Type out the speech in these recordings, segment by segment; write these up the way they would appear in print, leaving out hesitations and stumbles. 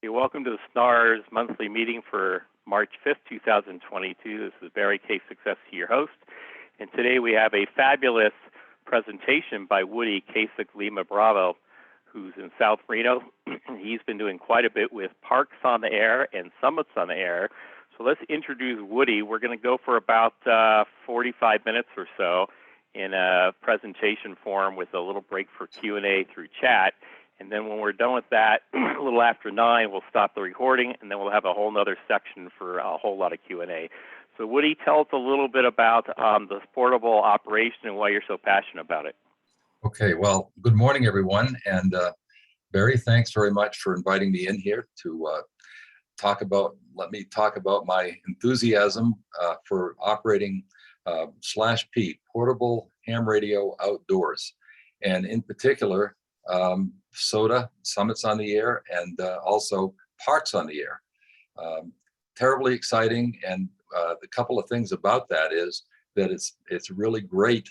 Hey, welcome to the SNARS monthly meeting for March 5th, 2022. This is Barry K. Success, your host. And today we have a fabulous presentation by Woody Kasich Lima Bravo, who's in South Reno. He's been doing quite a bit with Parks on the Air and Summits on the Air. So let's introduce Woody. We're going to go for about 45 minutes or so in a presentation form with a little break for Q&A through chat. And then when we're done with that, a little after 9, we'll stop the recording, and then we'll have a whole other section for a whole lot of Q&A. So Woody, tell us a little bit about the portable operation and why you're so passionate about it. Okay, well, good morning, everyone. And Barry, thanks very much for inviting me in here to let me talk about my enthusiasm for operating /P, portable ham radio outdoors. And in particular, SOTA, Summits on the Air, and also Parks on the Air. Terribly exciting, and the couple of things about that is that it's really great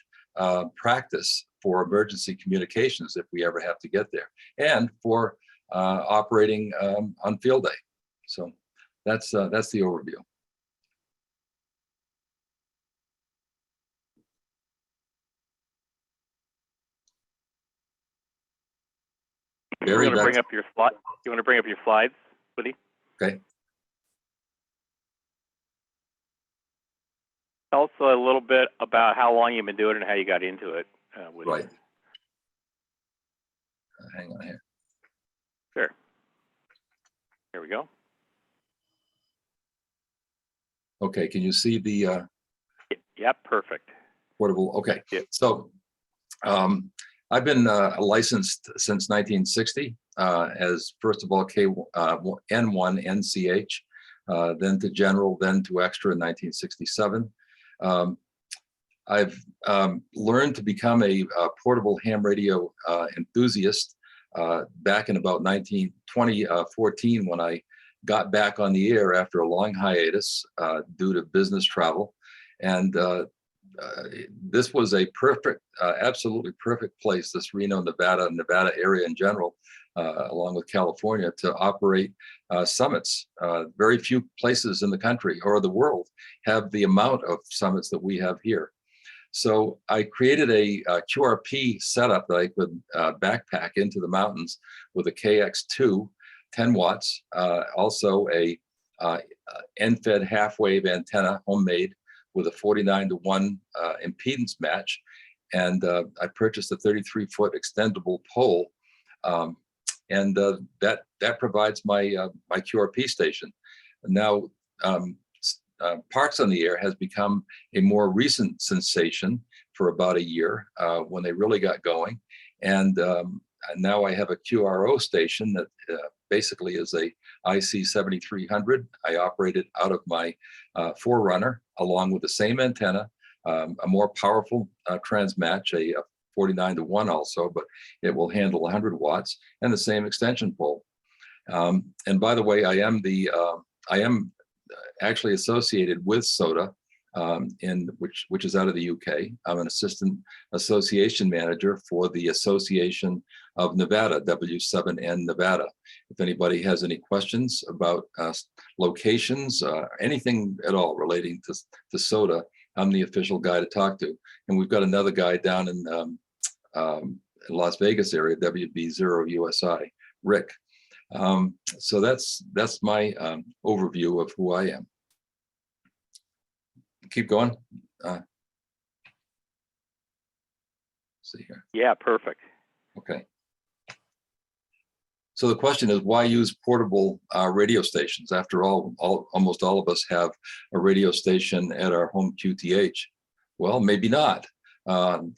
practice for emergency communications if we ever have to get there, and for operating on field day. So that's the overview. Barry, you want to bring up your slide? You want to bring up your slides, Woody? Okay. Tell us a little bit about how long you've been doing it and how you got into it, Woody. Right. Hang on here. Sure. Here we go. Okay. Can you see the? Yep. Perfect. Portable. Okay. Yep. So. I've been licensed since 1960 as, first of all, N1 NCH, then to General, then to Extra in 1967. I've learned to become a portable ham radio enthusiast back in about 2014 when I got back on the air after a long hiatus due to business travel. And this was a perfect, absolutely perfect place, this Reno, Nevada area in general, along with California, to operate summits. Very few places in the country or the world have the amount of summits that we have here. So I created a QRP setup that I could backpack into the mountains with a KX2, 10 watts, also a end-fed half-wave antenna, homemade, with a 49-to-1 impedance match, and I purchased a 33-foot extendable pole, and that provides my my QRP station. Now, Parks on the Air has become a more recent sensation for about a year when they really got going, and now I have a QRO station that basically is a IC 7300. I operate it out of my Forerunner, along with the same antenna, a more powerful transmatch, a 49-to-1 also, but it will handle 100 watts, and the same extension pole. And by the way, I am actually associated with SOTA, which is out of the UK. I'm an assistant association manager for the Association of Nevada, W7N Nevada. If anybody has any questions about locations, anything at all relating to SOTA, I'm the official guy to talk to. And we've got another guy down in Las Vegas area, WB0USI, Rick. So that's my overview of who I am. Keep going. See here. Yeah, perfect. Okay. So the question is, why use portable radio stations? After all, almost all of us have a radio station at our home QTH. Well, maybe not.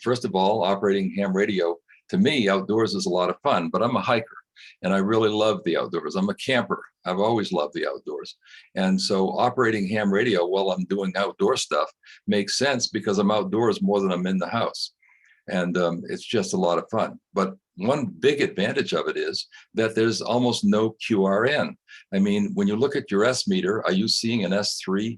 First of all, operating ham radio, to me, outdoors is a lot of fun, but I'm a hiker and I really love the outdoors. I'm a camper. I've always loved the outdoors. And so operating ham radio while I'm doing outdoor stuff makes sense because I'm outdoors more than I'm in the house. And it's just a lot of fun. But one big advantage of it is that there's almost no QRN. I mean, when you look at your S meter, are you seeing an S3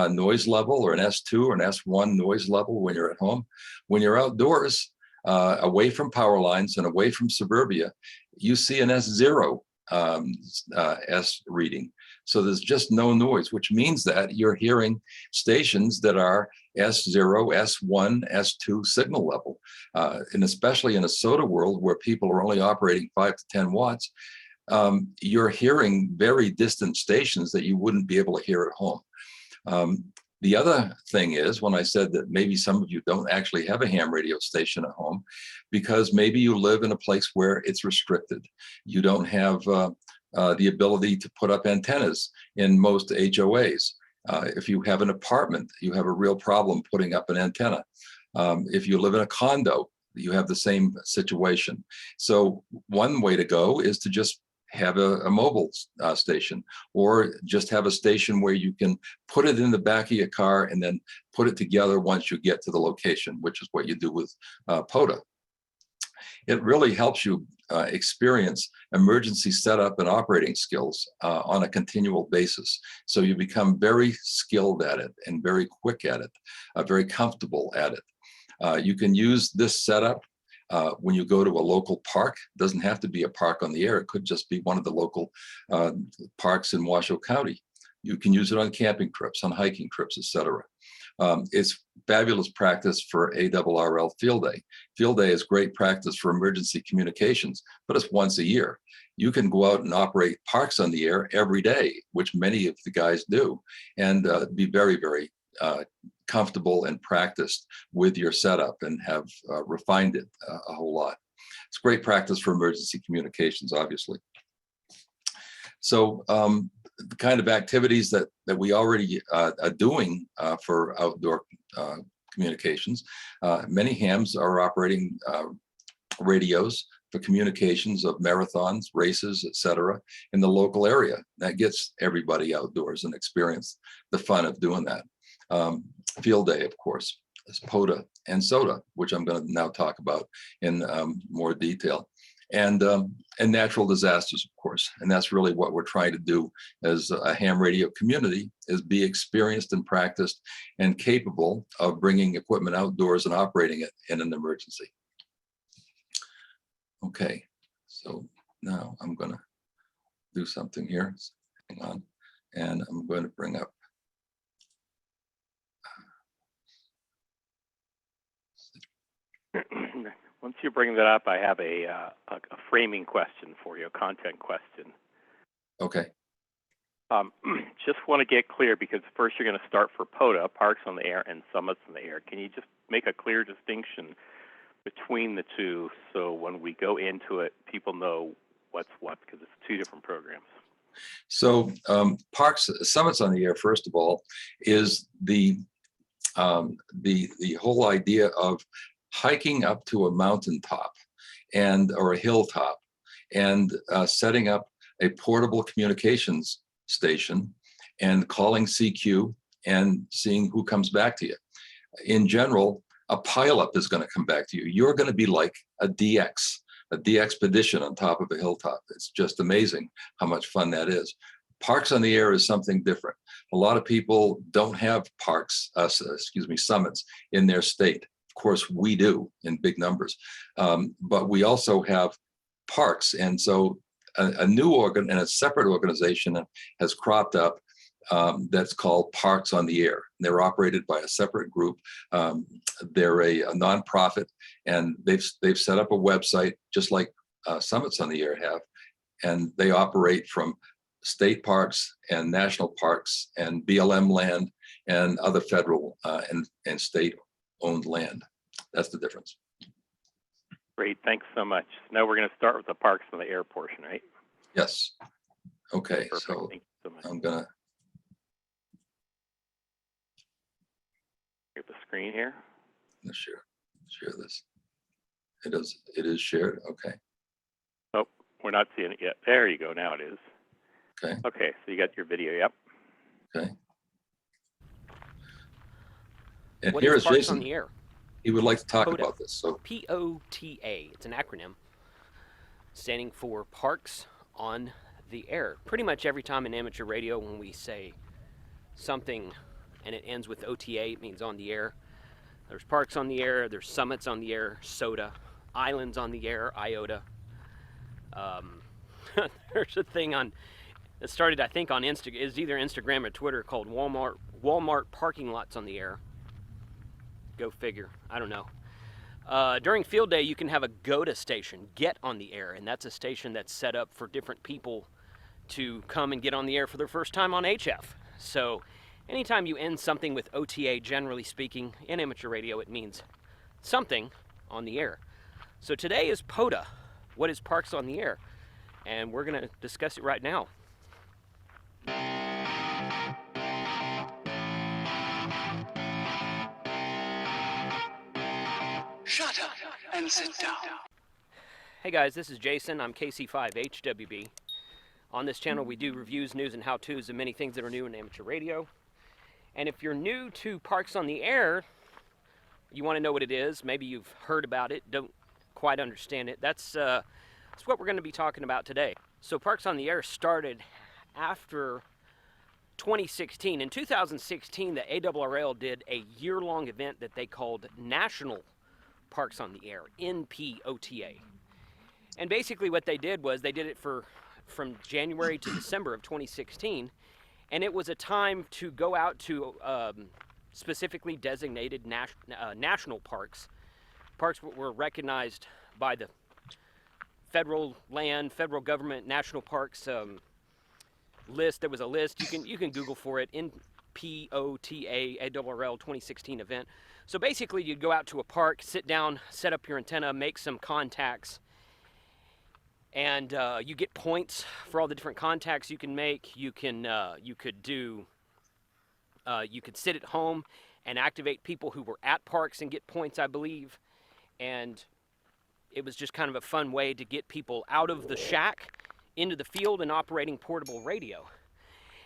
noise level or an S2 or an S1 noise level when you're at home? When you're outdoors, away from power lines and away from suburbia, you see an S0 S reading. So there's just no noise, which means that you're hearing stations that are S0, S1, S2 signal level. And especially in a SOTA world where people are only operating 5 to 10 watts, you're hearing very distant stations that you wouldn't be able to hear at home. The other thing is, when I said that maybe some of you don't actually have a ham radio station at home, because maybe you live in a place where it's restricted. You don't have the ability to put up antennas in most HOAs. If you have an apartment, you have a real problem putting up an antenna. If you live in a condo, you have the same situation. So one way to go is to just have a mobile station, or just have a station where you can put it in the back of your car and then put it together once you get to the location, which is what you do with POTA. It really helps you experience emergency setup and operating skills on a continual basis. So you become very skilled at it and very quick at it, very comfortable at it. You can use this setup when you go to a local park. It doesn't have to be a park on the air. It could just be one of the local parks in Washoe County. You can use it on camping trips, on hiking trips, etc. It's fabulous practice for ARRL Field Day. Field Day is great practice for emergency communications, but it's once a year. You can go out and operate parks on the air every day, which many of the guys do, and be very, very comfortable and practiced with your setup, and have refined it a whole lot. It's great practice for emergency communications, obviously. So the kind of activities that we already are doing for outdoor communications, many hams are operating radios for communications of marathons, races, etc., in the local area. That gets everybody outdoors and experience the fun of doing that. Field Day, of course, is POTA and SOTA, which I'm going to now talk about in more detail, and natural disasters, of course. And that's really what we're trying to do as a ham radio community, is be experienced and practiced and capable of bringing equipment outdoors and operating it in an emergency. Okay, so now I'm going to do something here. Hang on, and I'm going to bring up. Once you bring that up, I have a framing question for you, a content question. Okay. Just want to get clear, because first you're going to start for POTA, Parks on the Air and Summits on the Air. Can you just make a clear distinction between the two, so when we go into it, people know what's what, because it's two different programs? So Summits on the Air, first of all, is the whole idea of hiking up to a mountaintop or a hilltop, and setting up a portable communications station and calling CQ and seeing who comes back to you. In general, a pileup is going to come back to you. You're going to be like a DXpedition on top of a hilltop. It's just amazing how much fun that is. Parks on the Air is something different. A lot of people don't have summits in their state. Of course, we do in big numbers, but we also have parks. And so a new organ and a separate organization has cropped up that's called Parks on the Air. They're operated by a separate group. They're a nonprofit, and they've set up a website just like Summits on the Air have, and they operate from state parks and national parks and BLM land and other federal and state-owned land. That's the difference. Great, thanks so much. Now we're going to start with the Parks on the Air portion, right? Yes. Okay. Perfect. So Thank you so much. I'm gonna Get the screen here. share this. It is shared. Okay. Oh, we're not seeing it yet. There you go. Now it is. Okay. Okay, so you got your video. Yep. Okay. And What here is is Parks Jason. on the Air? He would like to talk POTA. about this. So POTA. It's an acronym standing for Parks on the Air. Pretty much every time in amateur radio when we say something and it ends with OTA, it means on the air. There's Parks on the Air, there's Summits on the Air, SOTA, Islands on the Air, IOTA. there's a thing on it started, I think, on is either Instagram or Twitter, called Walmart parking lots on the air. Go figure. I don't know. During field day, you can have a GOTA station, Get on the Air, and that's a station that's set up for different people to come and get on the air for their first time on HF. So anytime you end something with OTA, generally speaking, in amateur radio, it means something on the air. So today is POTA. What is Parks on the Air? And we're going to discuss it right now. Shut up and sit down. Hey guys, this is Jason. I'm KC5HWB. On this channel we do reviews, news, and how-tos of many things that are new in amateur radio. And if you're new to Parks on the Air, you want to know what it is, maybe you've heard about it, don't quite understand it, that's what we're going to be talking about today. So Parks on the Air started after 2016. In 2016, the ARRL did a year-long event that they called National Parks on the Air, NPOTA. And basically what they did was they did it from January to December of 2016, and it was a time to go out to specifically designated national parks. Parks were recognized by the federal government national parks list. There was a list. You can Google for it. NPOTA ARRL 2016 event. So basically, you'd go out to a park, sit down, set up your antenna, make some contacts, and you get points for all the different contacts you can make. You could sit at home and activate people who were at parks and get points, I believe. And it was just kind of a fun way to get people out of the shack into the field and operating portable radio.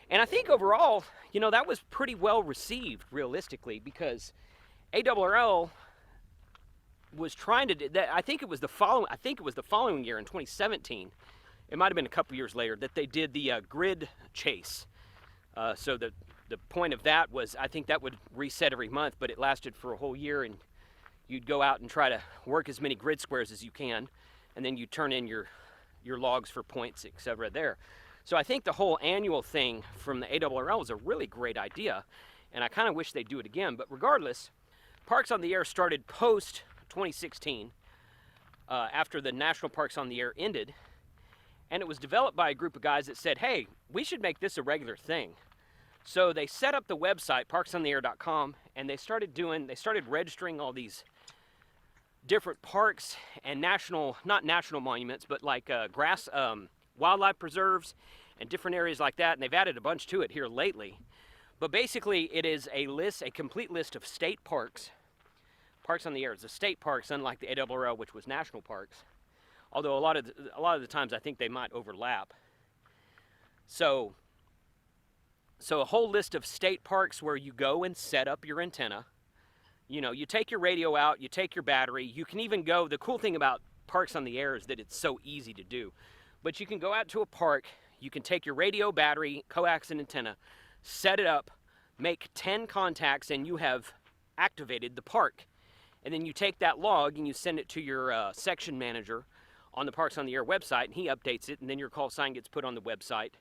And I think overall, that was pretty well received, realistically, because ARRL was trying to do that. I think it was the following year in 2017. It might have been a couple years later that they did the grid chase. So the point of that was, I think that would reset every month, but it lasted for a whole year, and you'd go out and try to work as many grid squares as you can, and then you turn in your logs for points, etc. there. So I think the whole annual thing from the ARRL was a really great idea, and I kind of wish they'd do it again. But regardless, Parks on the Air started post 2016, after the National Parks on the Air ended, and it was developed by a group of guys that said, hey, we should make this a regular thing. So they set up the website, parksontheair.com, and they started registering all these different parks and not national monuments, but like wildlife preserves and different areas like that, and they've added a bunch to it here lately. But basically, it is a complete list of state parks. Parks on the Air is the state parks, unlike the ARRL, which was national parks. Although a lot of the times I think they might overlap. So a whole list of state parks where you go and set up your antenna. You take your radio out, you take your battery. You can even go. The cool thing about Parks on the Air is that it's so easy to do. But you can go out to a park, you can take your radio, battery, coax, and antenna, set it up, make 10 contacts, and you have activated the park. And then you take that log and you send it to your section manager on the Parks on the Air website, and he updates it, and then your call sign gets put on the website,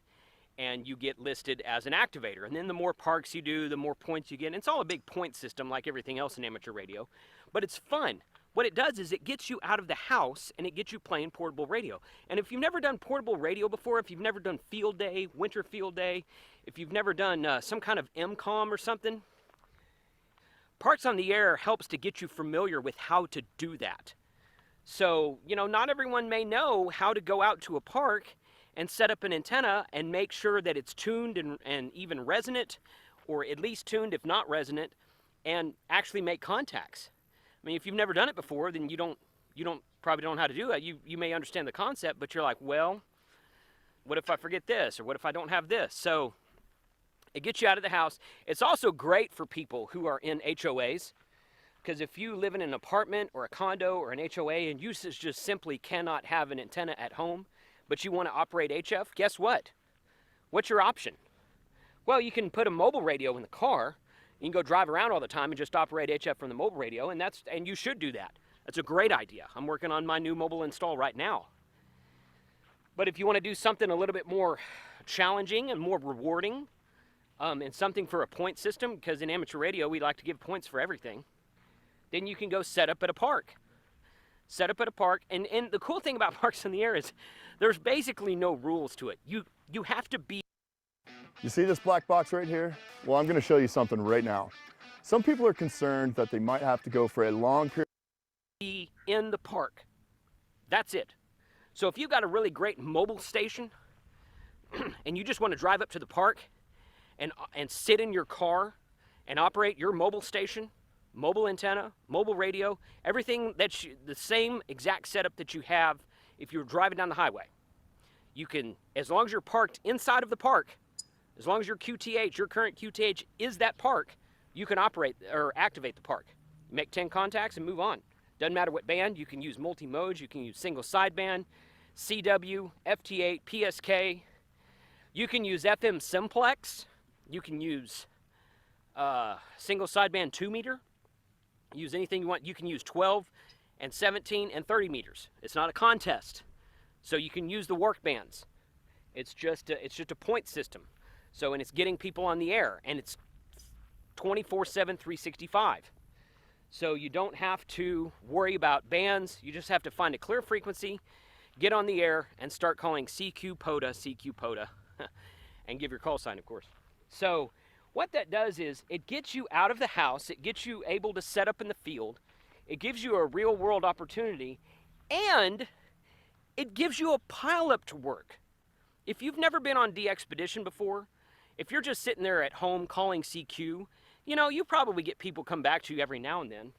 and you get listed as an activator. And then the more parks you do, the more points you get. And it's all a big point system like everything else in amateur radio, but it's fun. What it does is it gets you out of the house and it gets you playing portable radio. And if you've never done portable radio before, if you've never done field day, winter field day, if you've never done some kind of MCOM or something, Parks on the Air helps to get you familiar with how to do that. So, not everyone may know how to go out to a park and set up an antenna and make sure that it's tuned and even resonant, or at least tuned if not resonant, and actually make contacts. I mean, if you've never done it before, then you probably don't know how to do it. You may understand the concept, but you're like, well, what if I forget this, or what if I don't have this? So it gets you out of the house. It's also great for people who are in HOAs, because if you live in an apartment or a condo or an HOA and you just simply cannot have an antenna at home, but you want to operate HF, guess what? What's your option? Well, you can put a mobile radio in the car. You can go drive around all the time and just operate HF from the mobile radio, and you should do that. That's a great idea. I'm working on my new mobile install right now. But if you want to do something a little bit more challenging and more rewarding, and something for a point system, because in amateur radio we like to give points for everything, then you can go set up at a park. Set up at a park, and the cool thing about Parks in the Air is there's basically no rules to it. You have to be. You see this black box right here? Well, I'm going to show you something right now. Some people are concerned that they might have to go for a long period. Be in the park. That's it. So if you've got a really great mobile station and you just want to drive up to the park and sit in your car and operate your mobile station, mobile antenna, mobile radio, everything that's the same exact setup that you have if you're driving down the highway. You can, as long as you're parked inside of the park, as long as your QTH, your current QTH is that park, you can operate or activate the park. You make 10 contacts and move on. Doesn't matter what band, you can use multi-modes, you can use single sideband, CW, FT8, PSK. You can use FM simplex. You can use single sideband 2 meter. Use anything you want. You can use 12 and 17 and 30 meters. It's not a contest. So you can use the work bands. It's just a point system. So, and it's getting people on the air, and it's 24/7, 365. So you don't have to worry about bands. You just have to find a clear frequency, get on the air, and start calling CQ POTA, and give your call sign, of course. So what that does is it gets you out of the house, it gets you able to set up in the field, it gives you a real world opportunity, and it gives you a pileup to work. If you've never been on DXpedition before, if you're just sitting there at home calling CQ, you know, you probably get people come back to you every now and then.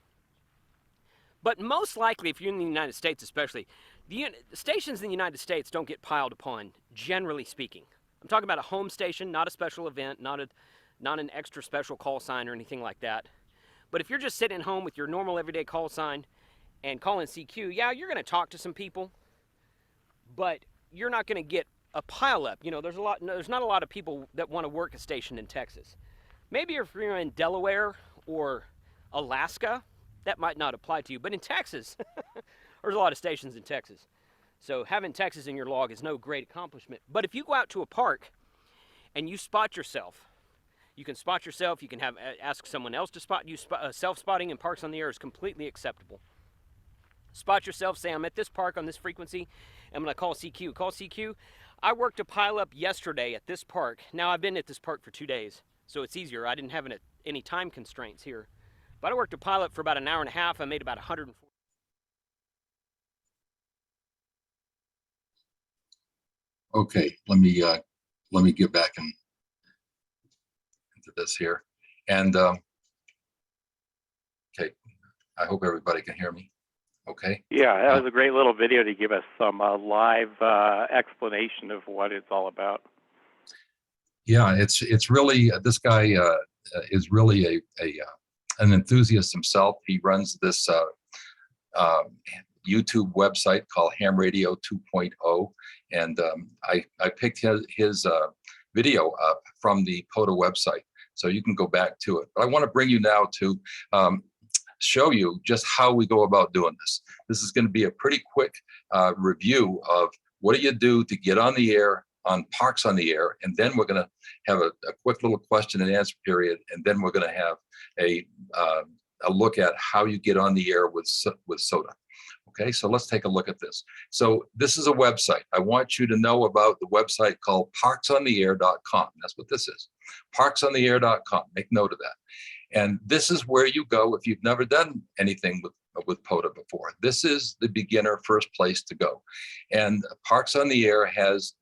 But most likely, if you're in the United States especially, the stations in the United States don't get piled upon, generally speaking. I'm talking about a home station, not a special event, not an extra special call sign or anything like that. But if you're just sitting at home with your normal everyday call sign and calling CQ, yeah, you're going to talk to some people, but you're not going to get a pileup. You know, there's not a lot of people that want to work a station in Texas. Maybe if you're in Delaware or Alaska, that might not apply to you. But in Texas, there's a lot of stations in Texas. So having Texas in your log is no great accomplishment. But if you go out to a park and you spot yourself, you can spot yourself, you can ask someone else to spot you. Self-spotting in Parks on the Air is completely acceptable. Spot yourself, say, I'm at this park on this frequency, I'm going to call CQ. Call CQ. I worked a pileup yesterday at this park. Now, I've been at this park for 2 days, so it's easier. I didn't have any time constraints here. But I worked a pileup for about an hour and a half. I made about 140. Okay, let me get back into this here. And okay, I hope everybody can hear me. Okay. Yeah, that was a great little video to give us some live explanation of what it's all about. Yeah, it's really this guy is really an enthusiast himself. He runs this YouTube website called Ham Radio 2.0, and I picked his video up from the POTA website, so you can go back to it. But I want to bring you now to show you just how we go about doing this. This is going to be a pretty quick review of what do you do to get on the air on Parks on the Air, and then we're going to have a quick little question and answer period, and then we're going to have a look at how you get on the air with SOTA. Okay, so let's take a look at this. So this is a website. I want you to know about the website called parksontheair.com. That's what this is, parksontheair.com. Make note of that. And this is where you go if you've never done anything with POTA before. This is the beginner first place to go. And Parks on the Air has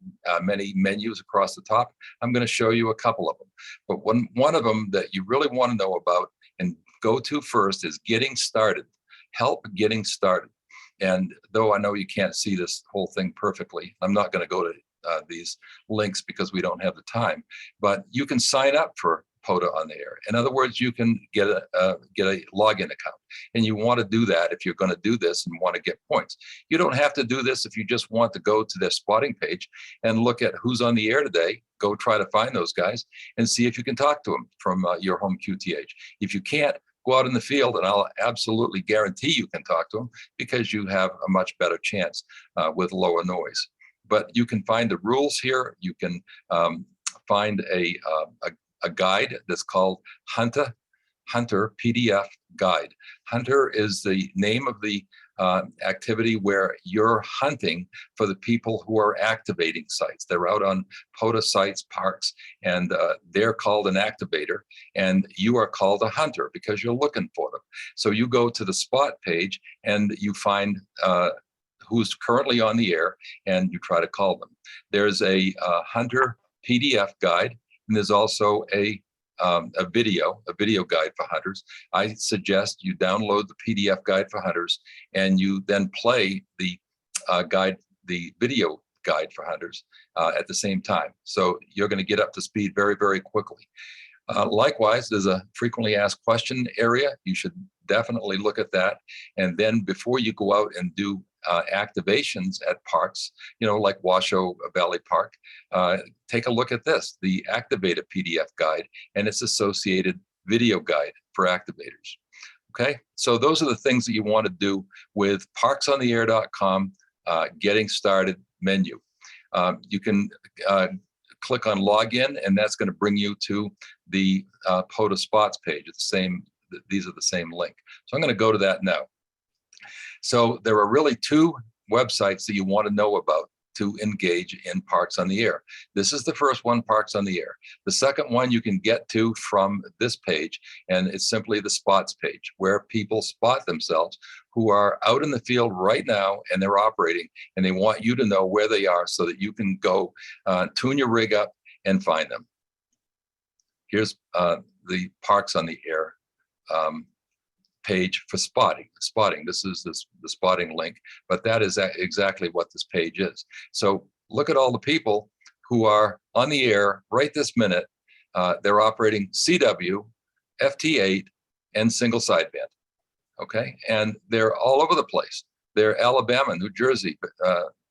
many menus across the top. I'm going to show you a couple of them. But one of them that you really want to know about and go to first is Getting Started. Help Getting Started. And though I know you can't see this whole thing perfectly, I'm not going to go to these links because we don't have the time. But you can sign up for POTA on the Air. In other words, you can get a login account, and you want to do that if you're going to do this and want to get points. You don't have to do this if you just want to go to their spotting page and look at who's on the air today. Go try to find those guys and see if you can talk to them from your home QTH. If you can't, go out in the field, and I'll absolutely guarantee you can talk to them because you have a much better chance with lower noise. but you can find the rules here. You can find a guide that's called Hunter PDF Guide. Hunter is the name of the activity where you're hunting for the people who are activating sites. They're out on POTA sites, parks, and they're called an activator, and you are called a hunter because you're looking for them. So you go to the spot page and you find who's currently on the air, and you try to call them. There's a Hunter PDF guide, and there's also a video guide for hunters. I suggest you download the PDF guide for hunters, and you then play the video guide for hunters at the same time. So you're going to get up to speed very, very quickly. Likewise, there's a frequently asked question area. You should definitely look at that. And then before you go out and do activations at parks, like Washoe Valley Park, take a look at this, the Activator PDF guide and its associated video guide for activators. Okay, so those are the things that you want to do with parksontheair.com getting started menu. You can click on login, and that's going to bring you to the POTA spots page. These are the same link. So I'm going to go to that now. So there are really two websites that you want to know about to engage in Parks on the Air. This is the first one, Parks on the Air. The second one you can get to from this page, and it's simply the spots page, where people spot themselves who are out in the field right now and they're operating, and they want you to know where they are so that you can go tune your rig up and find them. Here's the Parks on the Air page for spotting. This is the spotting link, but that is exactly what this page is. So look at all the people who are on the air right this minute. They're operating CW, FT8, and single sideband. Okay, and they're all over the place. They're Alabama, New Jersey,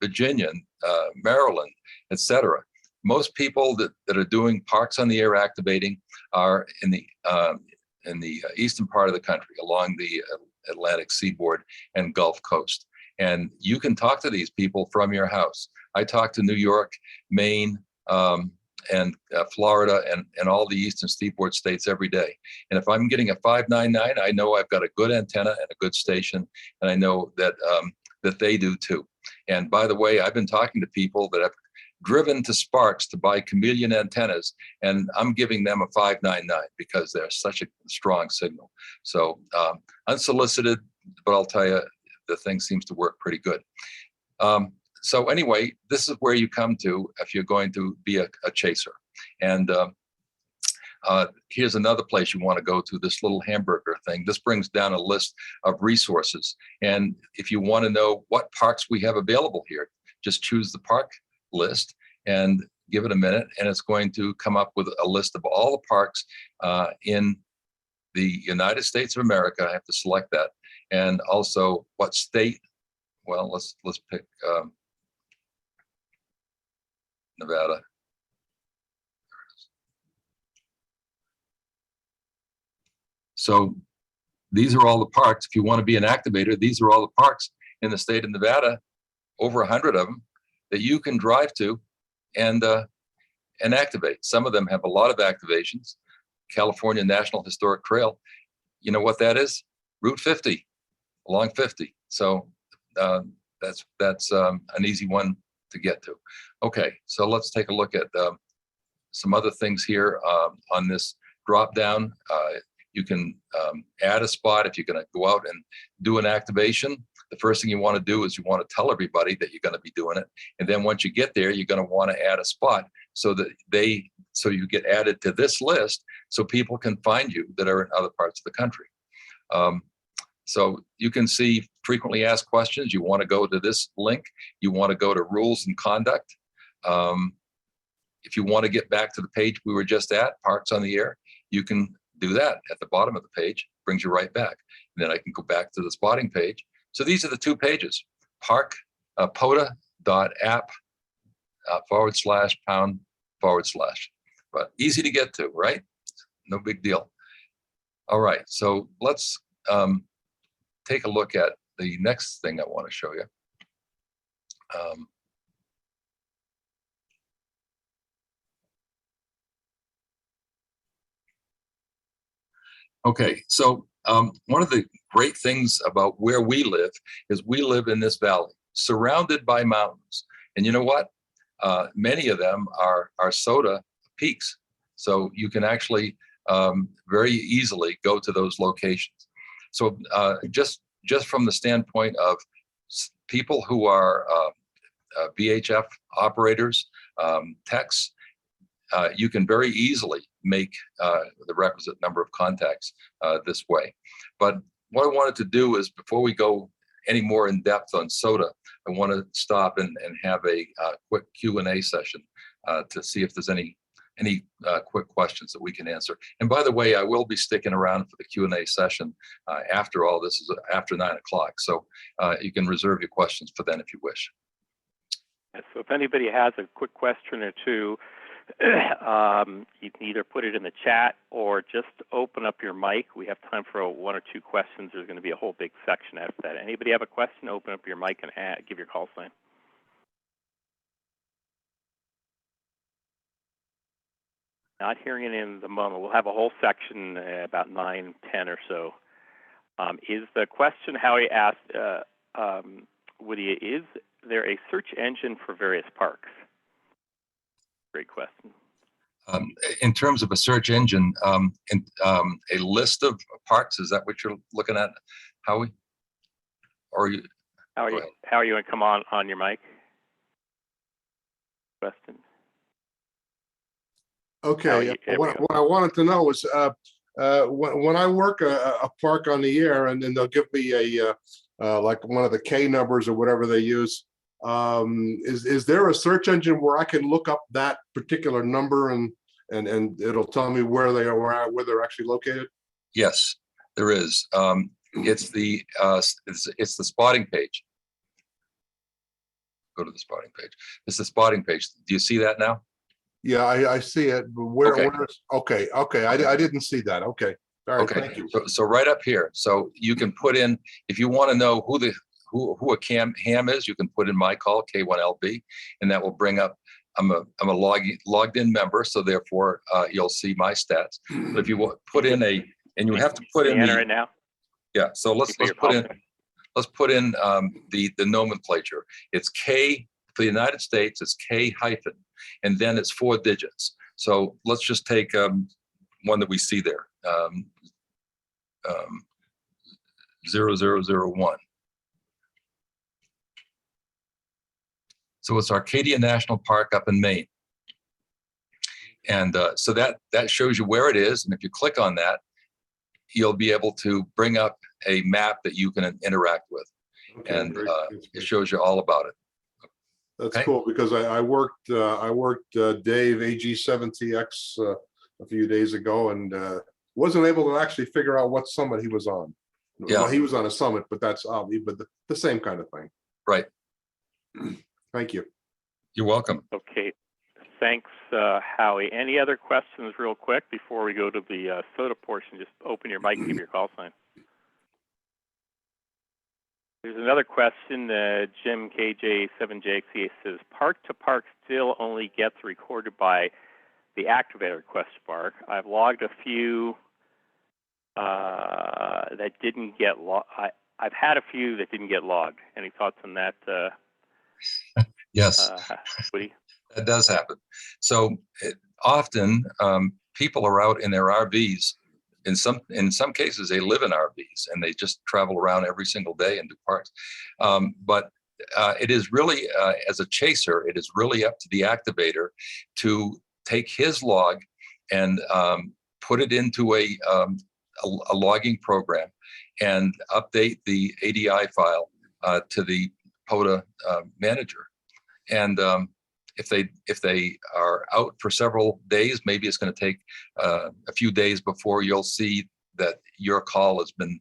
Virginia, Maryland, etc. Most people that are doing Parks on the Air activating are in the eastern part of the country, along the Atlantic seaboard and Gulf Coast. And you can talk to these people from your house. I talk to New York, Maine, and Florida, and all the eastern seaboard states every day. And if I'm getting a 599, I know I've got a good antenna and a good station, and I know that that they do too. And by the way, I've been talking to people that have driven to Sparks to buy chameleon antennas, and I'm giving them a 599 because they're such a strong signal. So unsolicited, but I'll tell you, the thing seems to work pretty good. So anyway, this is where you come to if you're going to be a chaser. And here's another place you want to go to, this little hamburger thing. This brings down a list of resources. And if you want to know what parks we have available here, just choose the park list and give it a minute, and it's going to come up with a list of all the parks in the United States of America. I have to select that, and also what state. Well, let's pick Nevada. So these are all the parks. If you want to be an activator, these are all the parks in the state of Nevada, over 100 of them, that you can drive to and activate. Some of them have a lot of activations. California National Historic Trail, you know what that is? Route 50, along 50. So that's an easy one to get to. Okay, so let's take a look at some other things here on this drop down. You can add a spot if you're going to go out and do an activation. The first thing you want to do is you want to tell everybody that you're going to be doing it. And then once you get there, you're going to want to add a spot so that you get added to this list so people can find you that are in other parts of the country. So you can see frequently asked questions. You want to go to this link. You want to go to rules and conduct. If you want to get back to the page we were just at, Parks on the Air, you can do that at the bottom of the page, brings you right back. And then I can go back to the spotting page. So these are the two pages, POTA.app /pound/. But easy to get to, right? No big deal. All right, so let's take a look at the next thing I want to show you. Okay, so one of the great things about where we live is we live in this valley, surrounded by mountains. And you know what? Many of them are SOTA peaks. So you can actually very easily go to those locations. So just from the standpoint of people who are VHF operators, techs, you can very easily make the requisite number of contacts this way. But what I wanted to do is, before we go any more in depth on SOTA, I want to stop and have a quick Q&A session to see if there's any quick questions that we can answer. And by the way, I will be sticking around for the Q&A session after all this is after 9 o'clock. So you can reserve your questions for then if you wish. So if anybody has a quick question or two, you can either put it in the chat or just open up your mic. We have time for 1 or 2 questions. There's going to be a whole big section after that. Anybody have a question? Open up your mic and give your call sign. Not hearing it in the moment. We'll have a whole section about 9, 10 or so. Is the question Howie asked, Woody, is there a search engine for various parks? Great question. In terms of a search engine, a list of parks, is that what you're looking at, Howie? Or you? How are you? And come on your mic. Question. Okay. What I wanted to know was when I work a park on the air, and then they'll give me a like one of the K numbers or whatever they use. Is there a search engine where I can look up that particular number and it'll tell me where they are, where they're actually located? Yes, there is. It's the spotting page. Go to the spotting page. It's the spotting page. Do you see that now? Yeah, I see it. But where? Okay. Okay. I didn't see that. Okay. All right. Okay. Thank you. So right up here. So you can put in, if you want to know who a ham is, you can put in my call, K1LB, and that will bring up, I'm a logged in member, so therefore you'll see my stats. But if you put in and you have to put in enter it now. Yeah, so let's put in the nomenclature. It's K for the United States, it's K hyphen, and then it's 4 digits. So let's just take one that we see there, 0001. So it's Arcadia National Park up in Maine. And so that shows you where it is. And if you click on that, you'll be able to bring up a map that you can interact with. Okay, and it shows you all about it. That's okay. Cool, because I worked Dave AG7TX a few days ago, and wasn't able to actually figure out what summit he was on. Yeah, well, he was on a summit, but that's but the same kind of thing. Right. Thank you. You're welcome. Okay. Thanks, Howie. Any other questions real quick before we go to the SOTA portion? Just open your mic and give your call sign. There's another question. Jim KJ7JXA says, park to park still only gets recorded by the activator ? I've logged a few that didn't get logged. I've had a few that didn't get logged. Any thoughts on that? Yes, Woody? That does happen. So often people are out in their RVs. In some cases, they live in RVs and they just travel around every single day and do parks. But it is really, as a chaser, it is really up to the activator to take his log and put it into a logging program and update the ADI file to the POTA manager. And if they are out for several days, maybe it's going to take a few days before you'll see that your call has been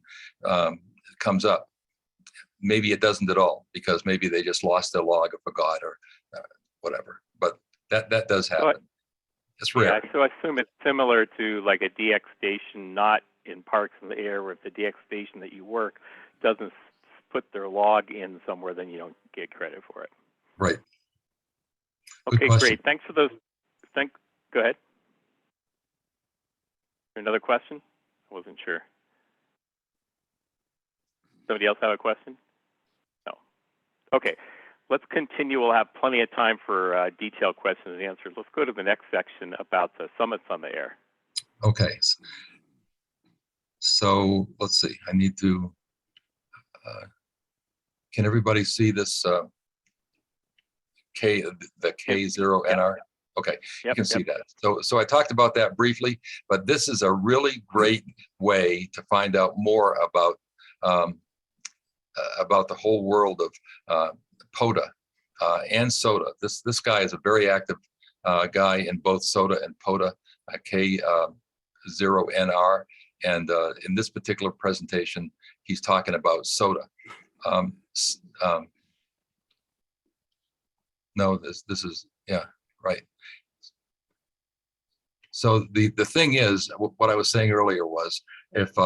comes up. Maybe it doesn't at all, because maybe they just lost their log or forgot or whatever. But that does happen. It's rare. Yeah, so I assume it's similar to like a DX station, not in parks in the air, where if the DX station that you work doesn't put their log in somewhere, then you don't get credit for it. Right. Okay, great. Thanks for those. Go ahead. Another question? I wasn't sure. Somebody else have a question? No. Okay. Let's continue. We'll have plenty of time for detailed questions and answers. Let's go to the next section about the summits on the air. Okay. So let's see. I need to. Can everybody see this the K0NR? Okay, you can see that. So I talked about that briefly, but this is a really great way to find out more about the whole world of POTA and SOTA. This guy is a very active guy in both SOTA and POTA, K0NR, and in this particular presentation, he's talking about SOTA. No, this is, yeah, right. So the thing is, what I was saying earlier was, if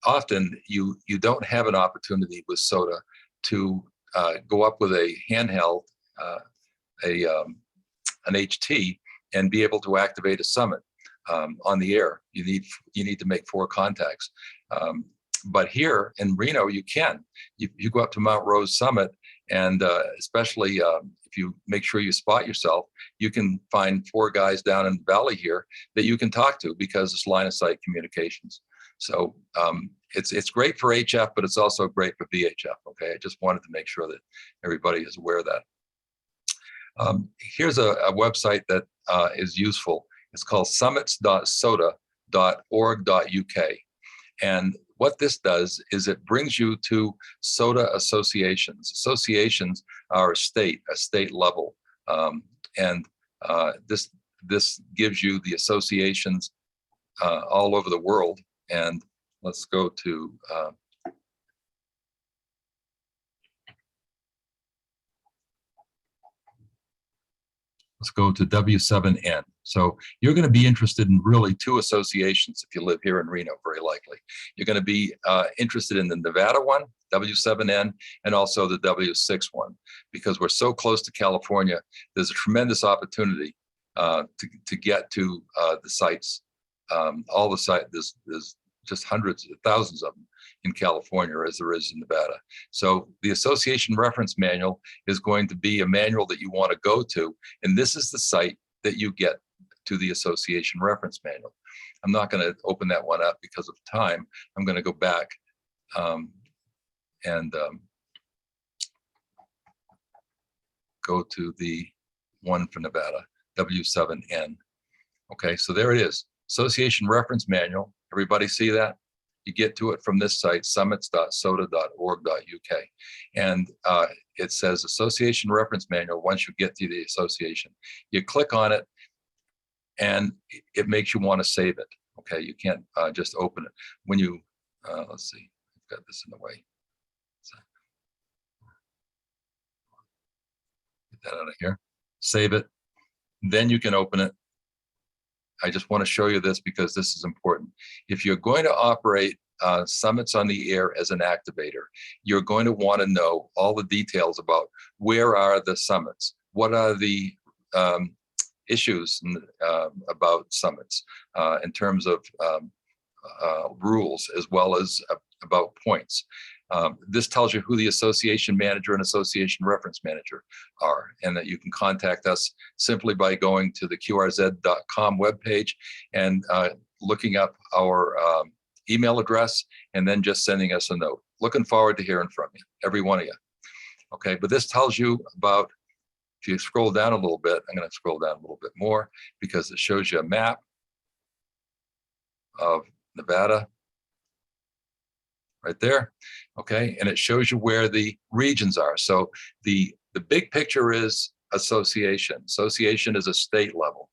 often you don't have an opportunity with SOTA to go up with a handheld, an HT, and be able to activate a summit on the air. You need to make 4 contacts. But here in Reno, you can. You go up to Mount Rose Summit, and especially if you make sure you spot yourself, you can find 4 guys down in the valley here that you can talk to, because it's line of sight communications. So it's great for HF, but it's also great for VHF. Okay, I just wanted to make sure that everybody is aware of that. Here's a website that is useful. It's called summits.sota.org.uk. And what this does is it brings you to SOTA associations. Associations are a state level. This gives you the associations all over the world. And let's go to W7N. So you're going to be interested in really 2 associations if you live here in Reno, very likely. You're going to be interested in the Nevada one, W7N, and also the W6 one, because we're so close to California. There's a tremendous opportunity to get to the sites. All the sites, there's just hundreds, thousands of them in California, as there is in Nevada. So the association reference manual is going to be a manual that you want to go to, and this is the site that you get to the association reference manual. I'm not going to open that one up because of time. I'm going to go back and go to the one for Nevada, W7N. Okay, so there it is, association reference manual. Everybody see that? You get to it from this site, summits.sota.org.uk. And it says association reference manual. Once you get to the association, you click on it and it makes you want to save it. Okay, you can't just open it. When you, let's see, I've got this in the way. So, get that out of here, save it. Then you can open it. I just want to show you this because this is important. If you're going to operate summits on the air as an activator, you're going to want to know all the details about where are the summits, what are the issues about summits in terms of rules, as well as about points. This tells you who the association manager and association reference manager are, and that you can contact us simply by going to the qrz.com webpage and looking up our email address, and then just sending us a note. Looking forward to hearing from you, every one of you. Okay, but this tells you about, if you scroll down a little bit, I'm going to scroll down a little bit more because it shows you a map of Nevada right there. Okay, and it shows you where the regions are. So the big picture is association. Association is a state level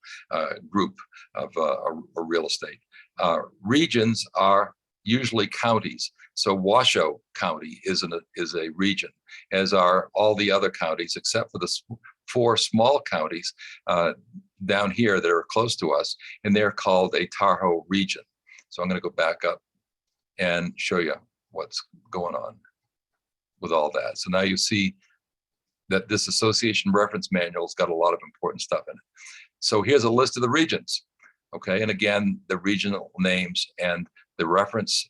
group of a real estate. Regions are usually counties. So Washoe County is a region, as are all the other counties, except for the 4 small counties down here that are close to us, and they're called a Tahoe region. So I'm going to go back up and show you what's going on with all that. So now you see that this association reference manual's got a lot of important stuff in it. So here's a list of the regions. Okay, and again, the regional names and the reference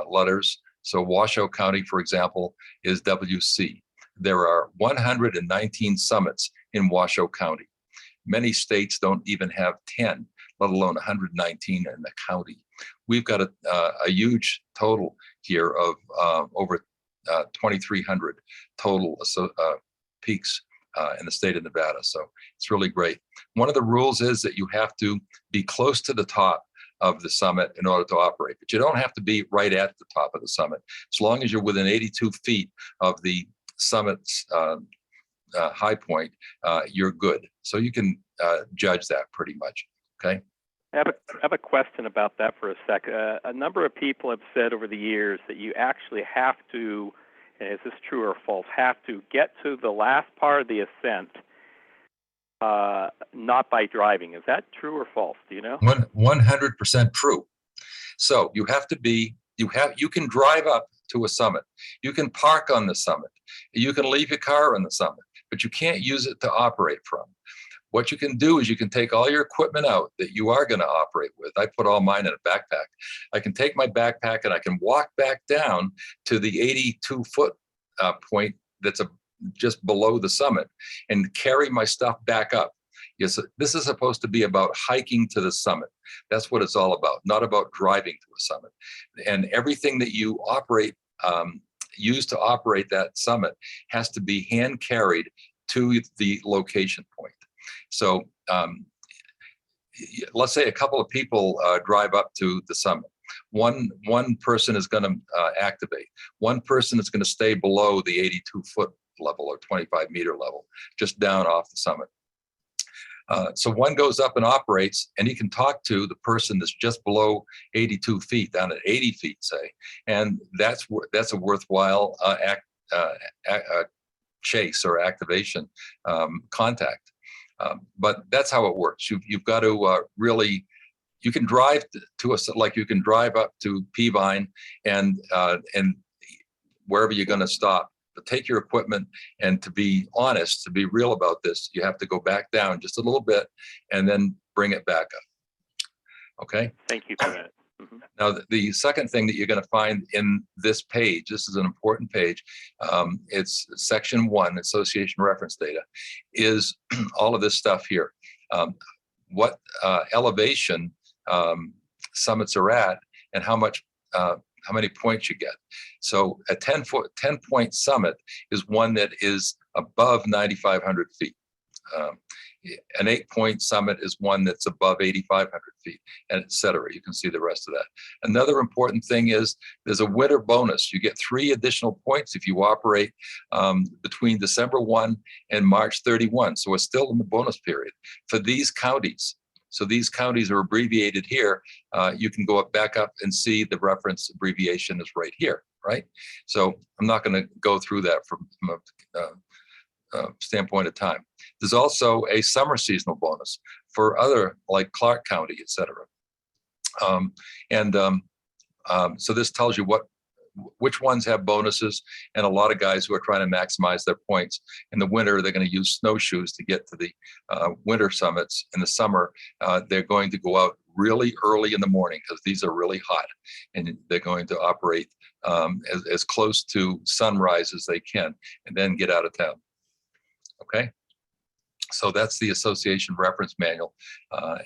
letters. So Washoe County, for example, is WC. There are 119 summits in Washoe County. Many states don't even have 10, let alone 119 in the county. We've got a huge total here of over 2,300 total peaks in the state of Nevada. So it's really great. One of the rules is that you have to be close to the top of the summit in order to operate, but you don't have to be right at the top of the summit. As long as you're within 82 feet of the summit's high point, you're good. So you can judge that pretty much, okay? I have a question about that for a sec. A number of people have said over the years that you actually have to, and is this true or false, have to get to the last part of the ascent not by driving. Is that true or false? Do you know? 100% true. So you have to be, you can drive up to a summit. You can park on the summit. You can leave your car on the summit, but you can't use it to operate from. What you can do is you can take all your equipment out that you are going to operate with. I put all mine in a backpack. I can take my backpack and I can walk back down to the 82-foot point that's just below the summit and carry my stuff back up. Yes, this is supposed to be about hiking to the summit. That's what it's all about, not about driving to a summit. And everything that you operate, use to operate that summit has to be hand carried to the location point. So let's say a couple of people drive up to the summit. One person is going to activate. One person is going to stay below the 82-foot level or 25-meter level, just down off the summit. So one goes up and operates, and he can talk to the person that's just below 82 feet, down at 80 feet, say, and that's a worthwhile chase or activation contact. But that's how it works. You've got to really, you can drive to like you can drive up to Peavine and wherever you're going to stop. But take your equipment, and to be honest, to be real about this, you have to go back down just a little bit and then bring it back up. Okay? Thank you for that. Mm-hmm. Now, the second thing that you're going to find in this page, this is an important page, it's section 1, association reference data, is all of this stuff here. What elevation summits are at and how many points you get. So a 10-point summit is one that is above 9,500 feet. An 8-point summit is one that's above 8,500 feet, and et cetera. You can see the rest of that. Another important thing is there's a winter bonus. You get 3 additional points if you operate between December 1 and March 31. So it's still in the bonus period for these counties. So these counties are abbreviated here. You can go back up and see the reference abbreviation is right here, right? So I'm not going to go through that from a standpoint of time. There's also a summer seasonal bonus for other, like Clark County, et cetera. So this tells you which ones have bonuses, and a lot of guys who are trying to maximize their points. In the winter, they're going to use snowshoes to get to the winter summits. In the summer, they're going to go out really early in the morning because these are really hot, and they're going to operate as close to sunrise as they can, and then get out of town. Okay? So that's the association reference manual.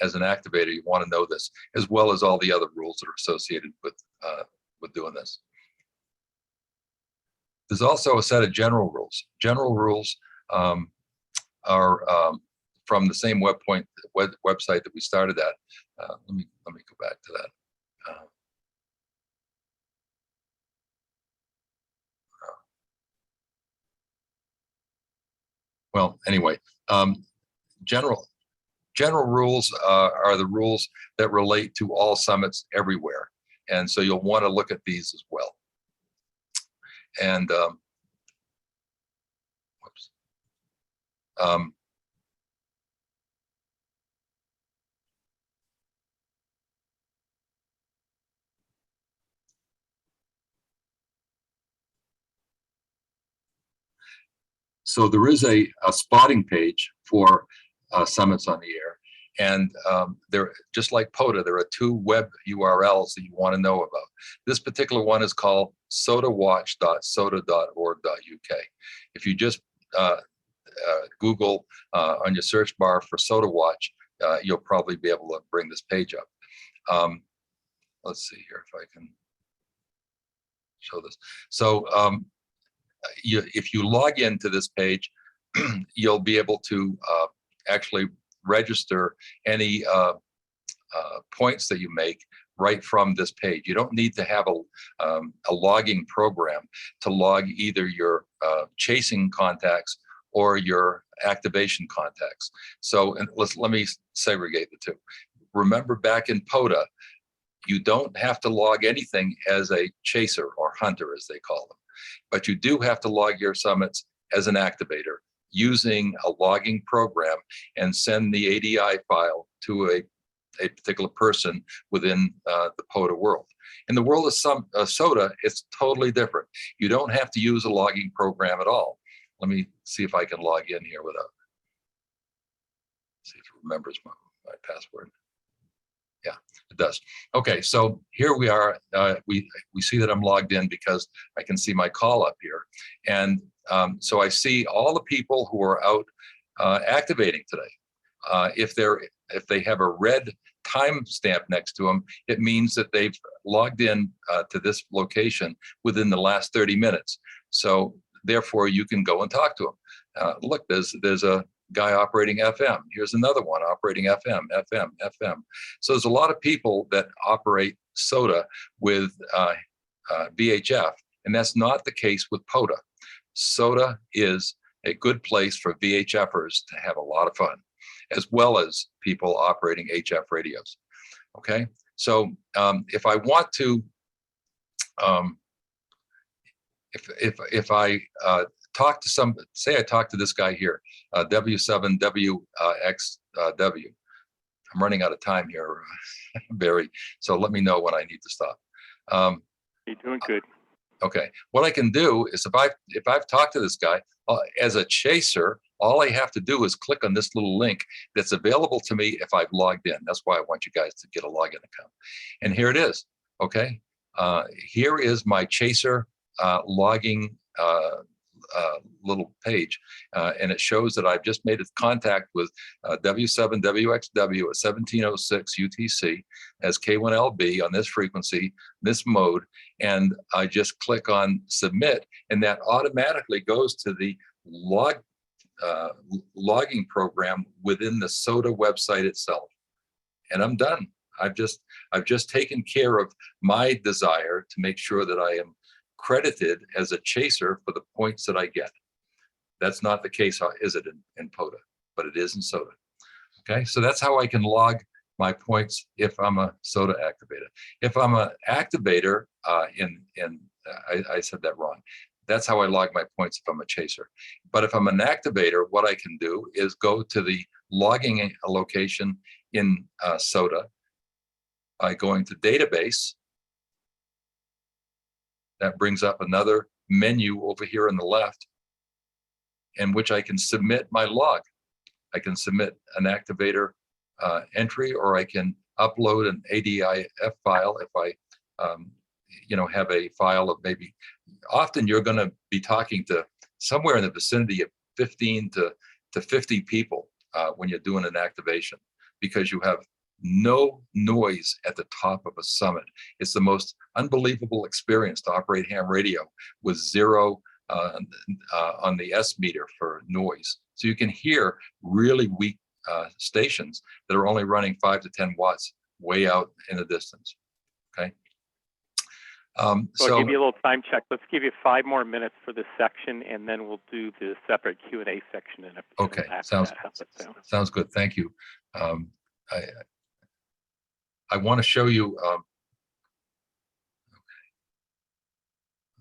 As an activator, you want to know this, as well as all the other rules that are associated with doing this. There's also a set of general rules. General rules are from the same website that we started at. Let me go back to that. Well, anyway, general rules are the rules that relate to all summits everywhere, and so you'll want to look at these as well. And so there is a spotting page for summits on the air, And they're just like POTA, there are 2 web URLs that you want to know about. This particular one is called sotawatch.sota.org.uk. If you just Google on your search bar for Sota Watch, you'll probably be able to bring this page up. Let's see here if I can show this. So if you log into this page, you'll be able to actually register any points that you make right from this page. You don't need to have a logging program to log either your chasing contacts or your activation contacts. So let me segregate the two. Remember, back in POTA, you don't have to log anything as a chaser or hunter, as they call them, but you do have to log your summits as an activator using a logging program and send the ADI file to a particular person within the POTA world. In the world of SOTA, it's totally different. You don't have to use a logging program at all. Let me see if I can log in here without, see if it remembers my password. Yeah, it does. Okay, so here we are. We see that I'm logged in because I can see my call up here. And so I see all the people who are out activating today. If they have a red timestamp next to them, it means that they've logged in to this location within the last 30 minutes. So therefore, you can go and talk to them. Look, there's a guy operating FM. Here's another one operating FM. So there's a lot of people that operate SOTA with VHF, and that's not the case with POTA. SOTA is a good place for VHFers to have a lot of fun, as well as people operating HF radios. Okay, so if I want to, if I talk to say I talk to this guy here, W7WXW. I'm running out of time here, Barry. So let me know when I need to stop. You're doing good. Okay. What I can do is if I've talked to this guy as a chaser, all I have to do is click on this little link that's available to me if I've logged in. That's why I want you guys to get a login account. And here it is. Okay. Here is my chaser logging little page, and it shows that I've just made a contact with W7WXW at 1706 UTC as K1LB on this frequency, this mode, and I just click on submit, and that automatically goes to the logging program within the SOTA website itself, and I'm done. I've just taken care of my desire to make sure that I am credited as a chaser for the points that I get. That's not the case, is it, in POTA, but it is in SOTA. Okay, so that's how I can log my points if I'm a SOTA activator. If I'm an activator, I said that wrong. That's how I log my points if I'm a chaser. But if I'm an activator, what I can do is go to the logging location in SOTA by going to database. That brings up another menu over here on the left, in which I can submit my log. I can submit an activator entry, or I can upload an ADIF file if I, have a file of maybe. Often you're going to be talking to somewhere in the vicinity of 15 to 50 people when you're doing an activation, because you have no noise at the top of a summit. It's the most unbelievable experience to operate ham radio with zero on the S meter for noise. So you can hear really weak stations that are only running 5 to 10 watts way out in the distance. Okay. So I'll give you a little time check. Let's give you 5 more minutes for this section, and then we'll do the separate Q&A section. Okay, sounds good. Thank you. I want to show you.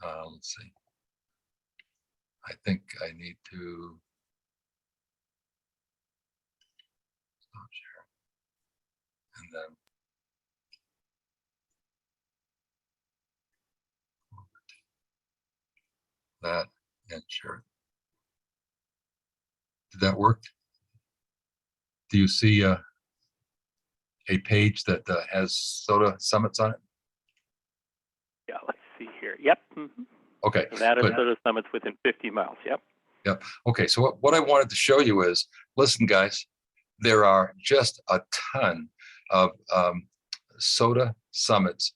Let's see. I think I need to stop sharing, and then that and share. Did that work? Do you see? a page that has SOTA summits on it? Yeah, let's see here. Yep. Okay. Nevada good. SOTA summits within 50 miles. Yep. Yep. Okay. So what I wanted to show you is, listen, guys, there are just a ton of SOTA summits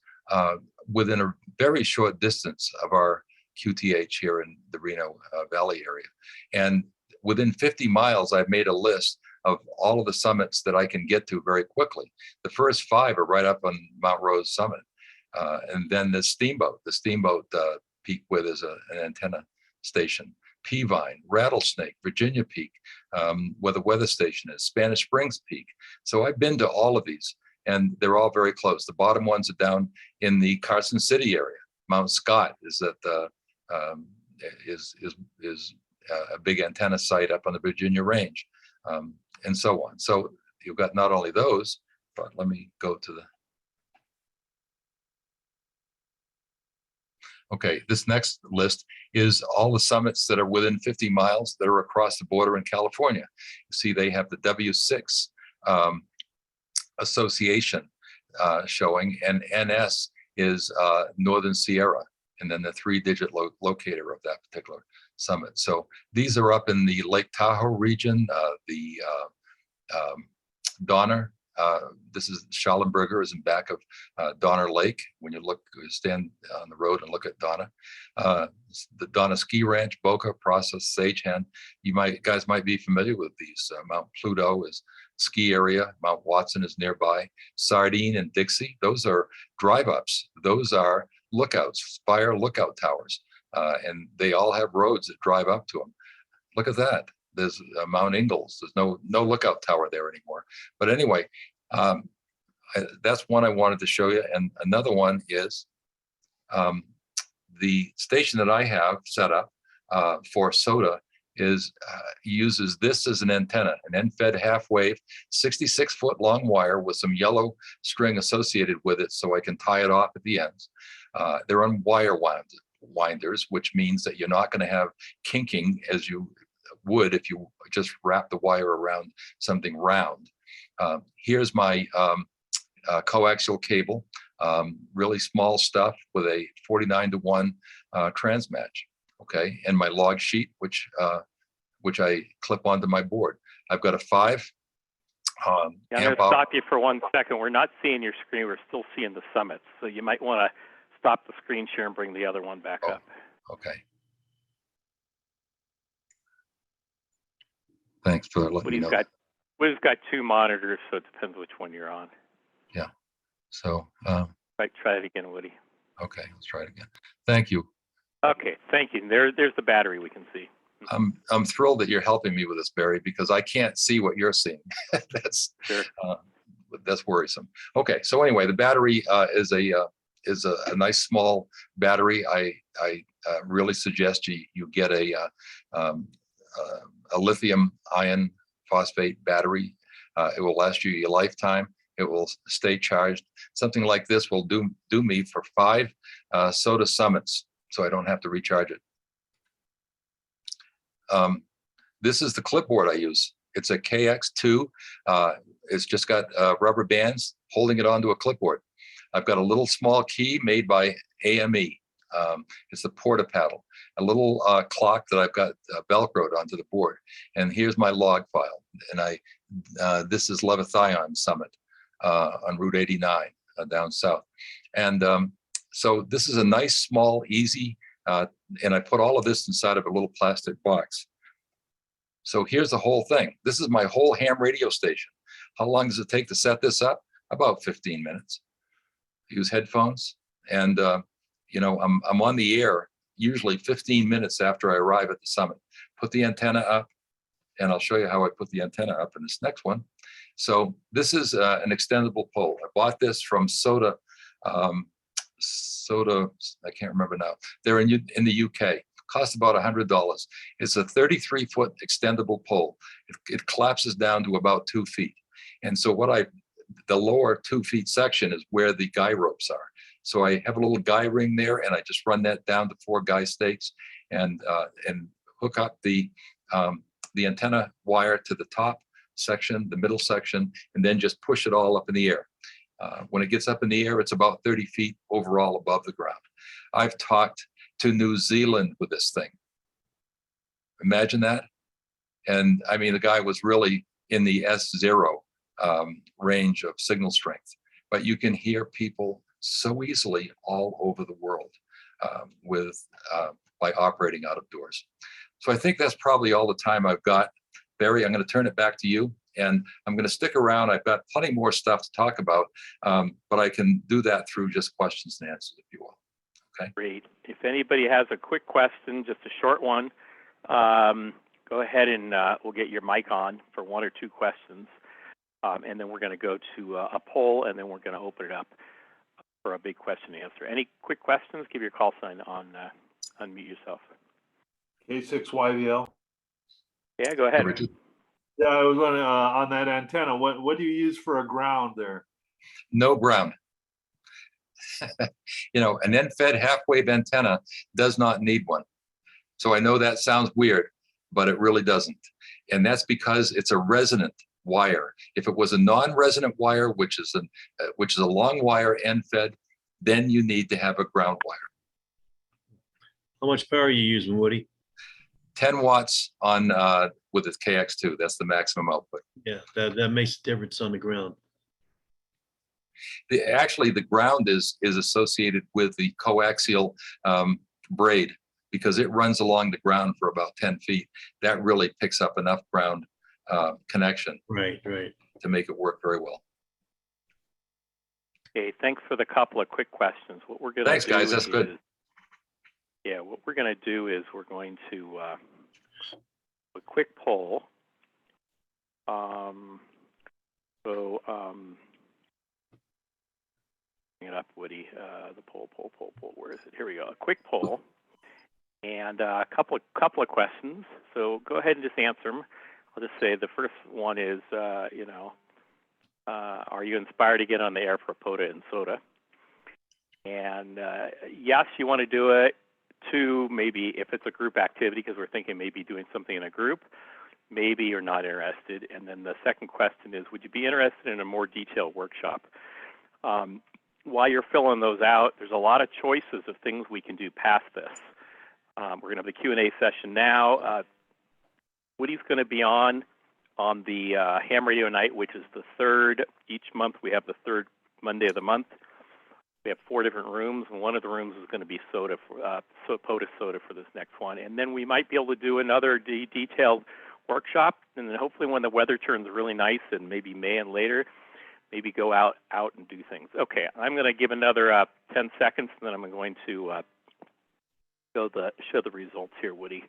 within a very short distance of our QTH here in the Reno Valley area. And within 50 miles, I've made a list of all of the summits that I can get to very quickly. The first 5 are right up on Mount Rose Summit. And then the Steamboat Peak, where there's an antenna station. Peavine, Rattlesnake, Virginia Peak, where the weather station is, Spanish Springs Peak. So I've been to all of these, and they're all very close. The bottom ones are down in the Carson City area. Mount Scott is at the is a big antenna site up on the Virginia Range, and so on. So you've got not only those, but let me go to the. Okay, this next list is all the summits that are within 50 miles that are across the border in California. You see, they have the W6 association showing, and NS is Northern Sierra, and then the 3-digit locator of that particular summit. So these are up in the Lake Tahoe region, the Donner. This is Schallenberger is in back of Donner Lake. When you stand on the road and look at Donner, the Donner Ski Ranch, Boca, Process, Sagehen. Guys might be familiar with these. Mount Pluto is ski area. Mount Watson is nearby. Sardine and Dixie. Those are drive-ups. Those are lookouts, Spire lookout towers, and they all have roads that drive up to them. Look at that. There's Mount Ingalls. There's no lookout tower there anymore. But anyway, that's one I wanted to show you. And another one is the station that I have set up for SOTA uses this as an antenna, an end-fed half-wave, 66-foot long wire with some yellow string associated with it, so I can tie it off at the ends. They're on wire winders, which means that you're not going to have kinking as you would if you just wrap the wire around something round. Here's my coaxial cable, really small stuff with a 49-to-1 transmatch. Okay, and my log sheet, which I clip onto my board. I've got a 5. I'm going to stop you for 1 second. We're not seeing your screen. We're still seeing the summits. So you might want to stop the screen share and bring the other one back up. Okay. Thanks for letting me know. We've got 2 monitors, so it depends which one you're on. Yeah. So. Try it again, Woody. Okay, let's try it again. Thank you. Okay, thank you. There's the battery we can see. I'm thrilled that you're helping me with this, Barry, because I can't see what you're seeing. That's sure. That's worrisome. Okay, so anyway, the battery is a nice small battery. I really suggest you get a lithium iron phosphate battery. It will last you your lifetime. It will stay charged. Something like this will do me for 5 SOTA summits, so I don't have to recharge it. This is the clipboard I use. It's a KX2. It's just got rubber bands holding it onto a clipboard. I've got a little small key made by AME. It's the porta paddle, a little clock that I've got Velcroed onto the board. And here's my log file. And this is Leviathan Summit on Route 89 down south. And so this is a nice, small, easy, and I put all of this inside of a little plastic box. So here's the whole thing. This is my whole ham radio station. How long does it take to set this up? About 15 minutes. Use headphones, and I'm on the air usually 15 minutes after I arrive at the summit. Put the antenna up, and I'll show you how I put the antenna up in this next one. So this is an extendable pole. I bought this from SOTA. SOTA, I can't remember now. They're in the UK. Cost about $100. It's a 33-foot extendable pole. It collapses down to about 2 feet. And so the lower 2 feet section is where the guy ropes are. So I have a little guy ring there, and I just run that down to 4 guy stakes and hook up the antenna wire to the top section, the middle section, and then just push it all up in the air. When it gets up in the air, it's about 30 feet overall above the ground. I've talked to New Zealand with this thing. Imagine that. And I mean, the guy was really in the S0 range of signal strength, but you can hear people so easily all over the world by operating out of doors. So I think that's probably all the time I've got. Barry, I'm going to turn it back to you, and I'm going to stick around. I've got plenty more stuff to talk about, but I can do that through just questions and answers, if you will. Okay. Great. If anybody has a quick question, just a short one, go ahead and we'll get your mic on for one or two questions, and then we're going to go to a poll, and then we're going to open it up for a big question and answer. Any quick questions? Give your call sign on, unmute yourself. K6YVL. Yeah, go ahead. Yeah, I was wondering on that antenna, what do you use for a ground there? No ground. You know, an end-fed half-wave antenna does not need one. So I know that sounds weird, but it really doesn't. And that's because it's a resonant wire. If it was a non-resonant wire, which is a long wire end-fed, then you need to have a ground wire. How much power are you using, Woody? 10 watts on with its KX2. That's the maximum output. Yeah, that makes a difference on the ground. Actually, the ground is associated with the coaxial braid, because it runs along the ground for about 10 feet. That really picks up enough ground connection Right. to make it work very well. Okay, thanks for the couple of quick questions. What we're going to do, thanks, guys. That's good. Yeah, what we're going to do is we're going to a quick poll. Bring it up, Woody. The poll. Where is it? Here we go. A quick poll, and a couple of questions. So go ahead and just answer them. I'll just say the first one is, are you inspired to get on the air for POTA and SOTA? And yes, you want to do it. 2, maybe if it's a group activity, because we're thinking maybe doing something in a group. Maybe you're not interested. And then the second question is, would you be interested in a more detailed workshop? While you're filling those out, there's a lot of choices of things we can do past this. We're going to have the Q&A session now. Woody's going to be on the ham radio night, which is the third. Each month we have the third Monday of the month. We have 4 different rooms, and one of the rooms is going to be POTA SOTA for this next one. And then we might be able to do another detailed workshop, and then hopefully when the weather turns really nice in maybe May and later, maybe go out and do things. Okay, I'm going to give another 10 seconds, and then I'm going to show the results here, Woody.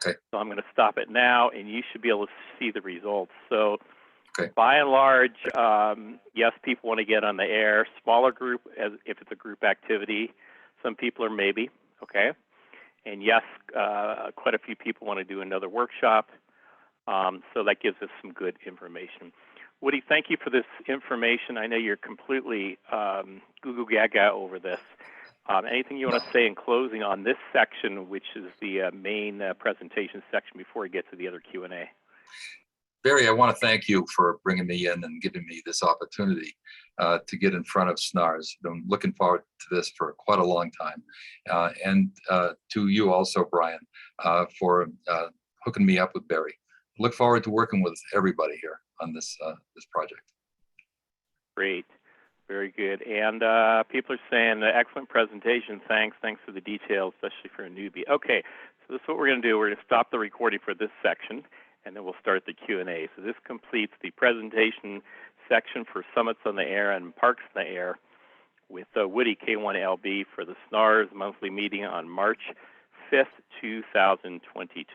Okay. So I'm going to stop it now, and you should be able to see the results. So okay. By and large, yes, people want to get on the air. Smaller group, as if it's a group activity. Some people are maybe, okay? And yes, quite a few people want to do another workshop. So that gives us some good information. Woody, thank you for this information. I know you're completely goo gaga over this. Anything you want to say in closing on this section, which is the main presentation section, before we get to the other Q&A? Barry, I want to thank you for bringing me in and giving me this opportunity to get in front of SNARS. I'm looking forward to this for quite a long time. And to you also, Brian, for hooking me up with Barry. Look forward to working with everybody here on this project. Great. Very good. And people are saying, excellent presentation. Thanks for the details, especially for a newbie. Okay, so this is what we're going to do. We're going to stop the recording for this section, and then we'll start the Q&A. So this completes the presentation section for Summits on the Air and Parks on the Air with Woody K1LB for the SNARS monthly meeting on March 5th, 2022.